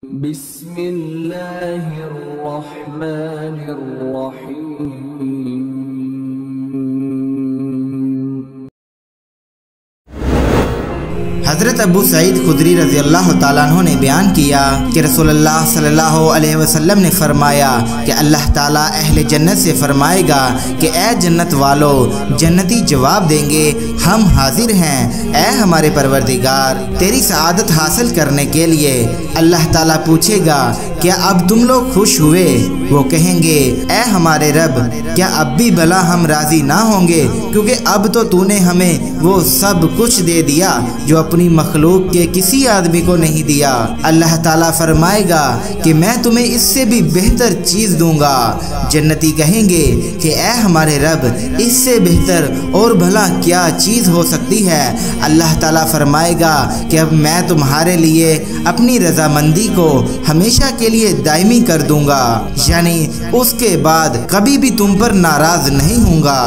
بسم اللہ الرحمن الرحیم۔ حضرت ابو سعید خدری رضی اللہ تعالیٰ عنہ نے بیان کیا کہ رسول اللہ صلی اللہ علیہ وسلم نے فرمایا کہ اللہ تعالیٰ اہل جنت سے فرمائے گا کہ اے جنت والو، جنتی جواب دیں گے ہم حاضر ہیں اے ہمارے پروردگار، تیری سعادت حاصل کرنے کے لیے۔ اللہ تعالیٰ پوچھے گا کیا اب تم لوگ خوش ہوئے؟ وہ کہیں گے اے ہمارے رب، کیا اب بھی بھلا ہم راضی نہ ہوں گے، کیونکہ اب تو نے ہمیں وہ سب کچھ دے دیا جو اپنی مخلوق کے کسی آدمی کو نہیں دیا۔ اللہ تعالیٰ فرمائے گا کہ میں تمہیں اس سے بھی بہتر چیز دوں گا۔ جنتی کہیں گے کہ اے ہمارے رب، اس سے بہتر اور بھلا کیا چیز ہو سکتی ہے؟ اللہ تعالیٰ فرمائے گا کہ اب میں تمہارے لیے اپنی رضامندی کو ہمیشہ کے لیے دائمی کر دوں گا، یعنی اس کے بعد کبھی بھی تم پر ناراض نہیں ہوں گا۔